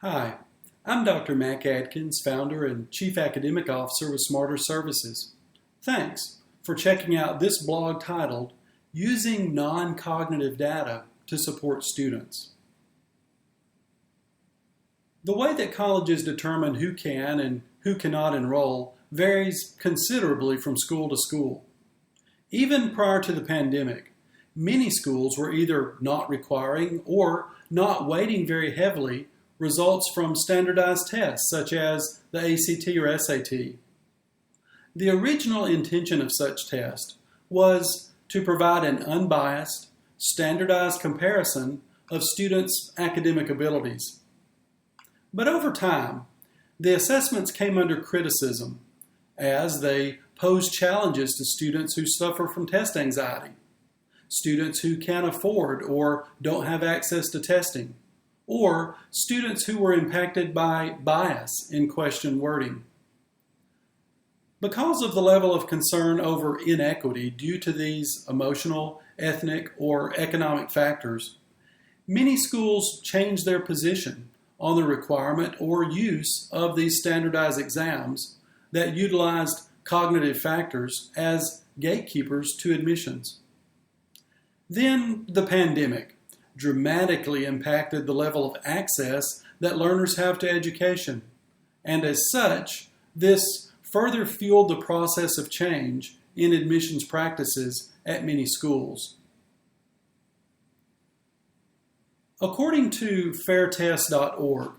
Hi, I'm Dr. Mac Adkins, founder and Chief Academic Officer with SmarterServices. Thanks for checking out this blog titled, Using Non-Cognitive Data to Support Students. The way that colleges determine who can and who cannot enroll varies considerably from school to school. Even prior to the pandemic, many schools were either not requiring or not weighting very heavily results from standardized tests such as the ACT or SAT. The original intention of such tests was to provide an unbiased, standardized comparison of students' academic abilities. But over time, the assessments came under criticism as they posed challenges to students who suffer from test anxiety, students who can't afford or don't have access to testing, or students who were impacted by bias in question wording. Because of the level of concern over inequity due to these emotional, ethnic, or economic factors, many schools changed their position on the requirement or use of these standardized exams that utilized cognitive factors as gatekeepers to admissions. Then the pandemic dramatically impacted the level of access that learners have to education, and as such, this further fueled the process of change in admissions practices at many schools. According to fairtest.org,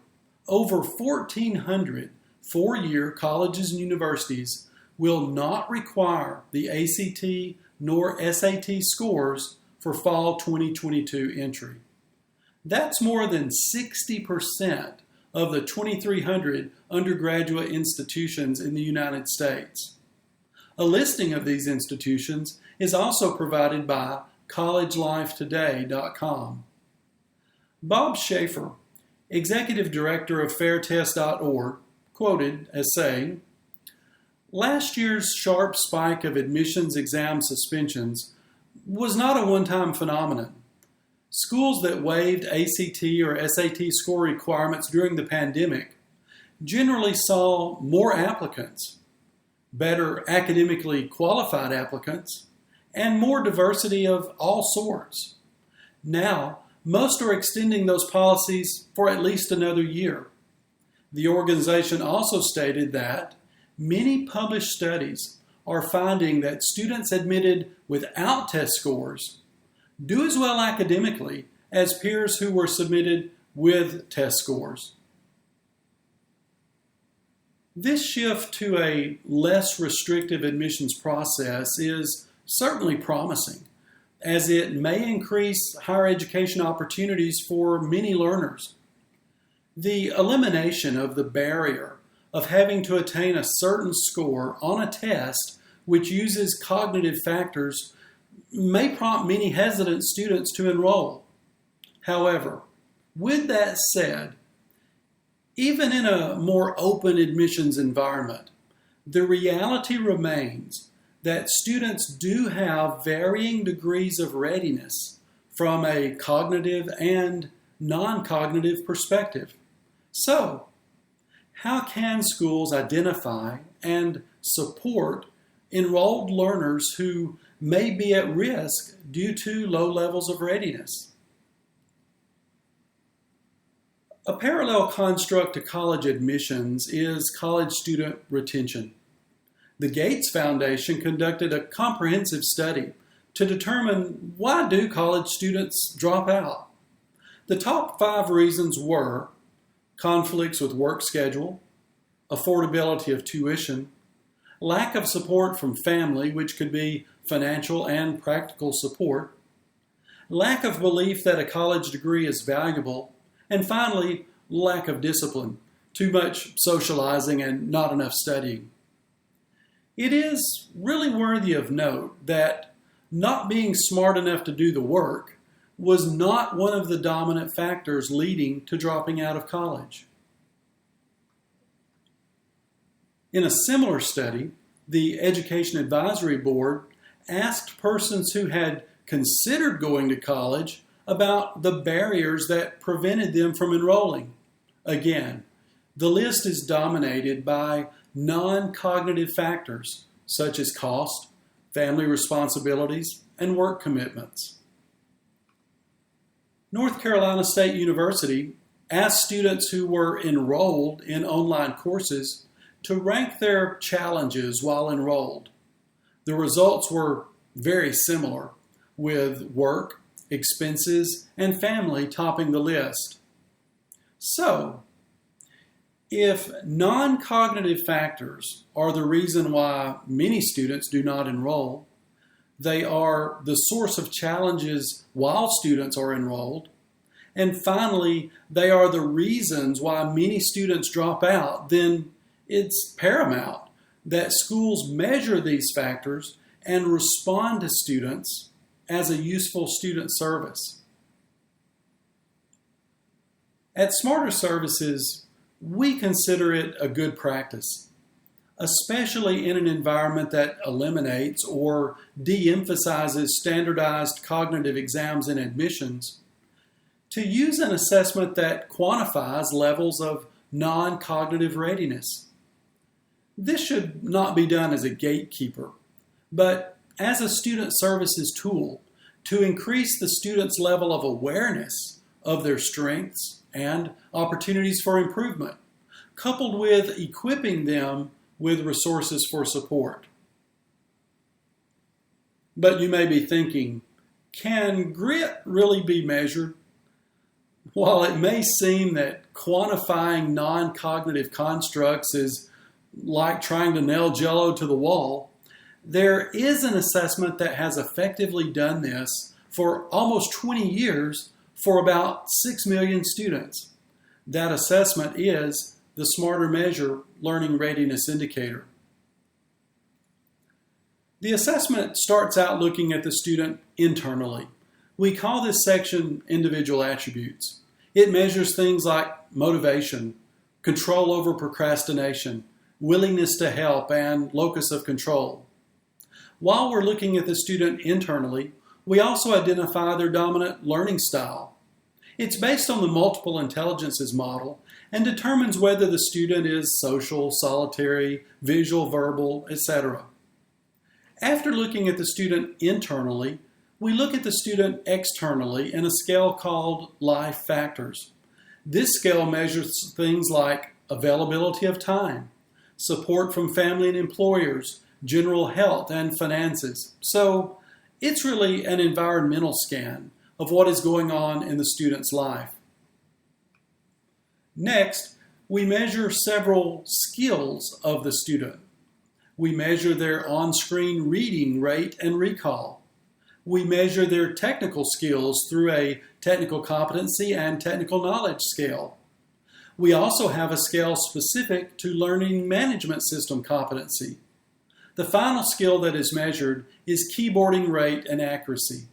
over 1,400 four-year colleges and universities will not require the ACT nor SAT scores for fall 2022 entry. That's more than 60% of the 2,300 undergraduate institutions in the United States. A listing of these institutions is also provided by collegelifetoday.com. Bob Schaefer, executive director of fairtest.org, quoted as saying, "Last year's sharp spike of admissions exam suspensions was not a one-time phenomenon. Schools that waived ACT or SAT score requirements during the pandemic generally saw more applicants, better academically qualified applicants, and more diversity of all sorts. Now, most are extending those policies for at least another year." The organization also stated that many published studies are finding that students admitted without test scores do as well academically as peers who were submitted with test scores. This shift to a less restrictive admissions process is certainly promising, as it may increase higher education opportunities for many learners. The elimination of the barrier of having to attain a certain score on a test which uses cognitive factors may prompt many hesitant students to enroll. However, with that said, even in a more open admissions environment, the reality remains that students do have varying degrees of readiness from a cognitive and non-cognitive perspective. So, how can schools identify and support enrolled learners who may be at risk due to low levels of readiness? A parallel construct to college admissions is college student retention. The Gates Foundation conducted a comprehensive study to determine why do college students drop out. The top 5 reasons were conflicts with work schedule, affordability of tuition, lack of support from family, which could be financial and practical support, lack of belief that a college degree is valuable, and finally, lack of discipline, too much socializing and not enough studying. It is really worthy of note that not being smart enough to do the work was not one of the dominant factors leading to dropping out of college. In a similar study, the Education Advisory Board asked persons who had considered going to college about the barriers that prevented them from enrolling. Again, the list is dominated by non-cognitive factors such as cost, family responsibilities, and work commitments. North Carolina State University asked students who were enrolled in online courses to rank their challenges while enrolled. The results were very similar, with work, expenses, and family topping the list. So, if non-cognitive factors are the reason why many students do not enroll, they are the source of challenges while students are enrolled, and finally, they are the reasons why many students drop out, then it's paramount that schools measure these factors and respond to students as a useful student service. At SmarterServices, we consider it a good practice, especially in an environment that eliminates or de-emphasizes standardized cognitive exams and admissions, to use an assessment that quantifies levels of non-cognitive readiness. This should not be done as a gatekeeper, but as a student services tool to increase the student's level of awareness of their strengths and opportunities for improvement, coupled with equipping them with resources for support. But you may be thinking, can grit really be measured? While it may seem that quantifying non-cognitive constructs is like trying to nail Jell-O to the wall, there is an assessment that has effectively done this for almost 20 years for about 6 million students. That assessment is the SmarterMeasure Learning Readiness Indicator. The assessment starts out looking at the student internally. We call this section individual attributes. It measures things like motivation, control over procrastination, willingness to help, and locus of control. While we're looking at the student internally, we also identify their dominant learning style. It's based on the multiple intelligences model and determines whether the student is social, solitary, visual, verbal, etc. After looking at the student internally, we look at the student externally in a scale called Life Factors. This scale measures things like availability of time, support from family and employers, general health, and finances. So it's really an environmental scan of what is going on in the student's life. Next, we measure several skills of the student. We measure their on-screen reading rate and recall. We measure their technical skills through a technical competency and technical knowledge scale. We also have a scale specific to learning management system competency. The final skill that is measured is keyboarding rate and accuracy.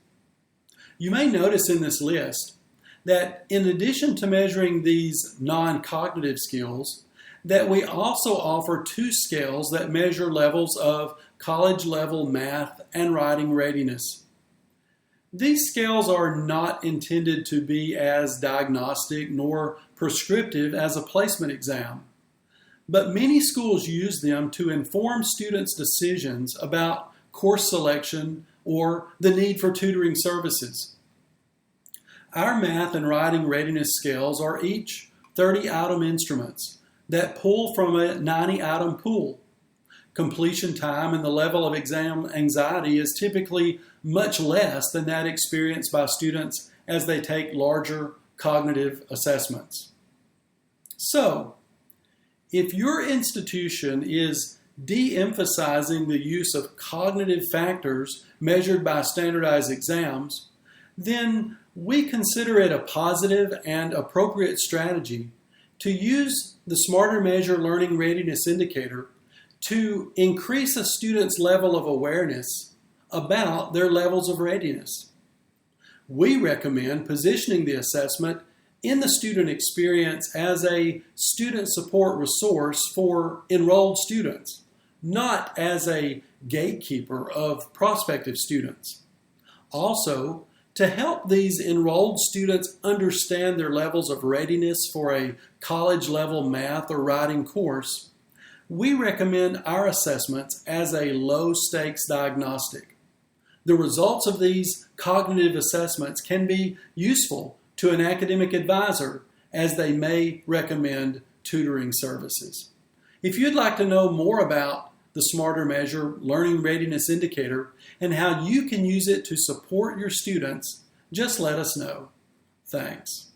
You may notice in this list that in addition to measuring these non-cognitive skills, that we also offer 2 scales that measure levels of college-level math and writing readiness. These scales are not intended to be as diagnostic nor prescriptive as a placement exam, but many schools use them to inform students' decisions about course selection or the need for tutoring services. Our math and writing readiness scales are each 30-item instruments that pull from a 90-item pool. Completion time and the level of exam anxiety is typically much less than that experienced by students as they take larger cognitive assessments. So, if your institution is de-emphasizing the use of cognitive factors measured by standardized exams, then we consider it a positive and appropriate strategy to use the SmarterMeasure Learning Readiness Indicator to increase a student's level of awareness about their levels of readiness. We recommend positioning the assessment in the student experience as a student support resource for enrolled students, not as a gatekeeper of prospective students. Also, To help these enrolled students understand their levels of readiness for a college-level math or writing course, we recommend our assessments as a low-stakes diagnostic. The results of these cognitive assessments can be useful to an academic advisor as they may recommend tutoring services. If you'd like to know more about the SmarterMeasure Learning Readiness Indicator and how you can use it to support your students, just let us know. Thanks.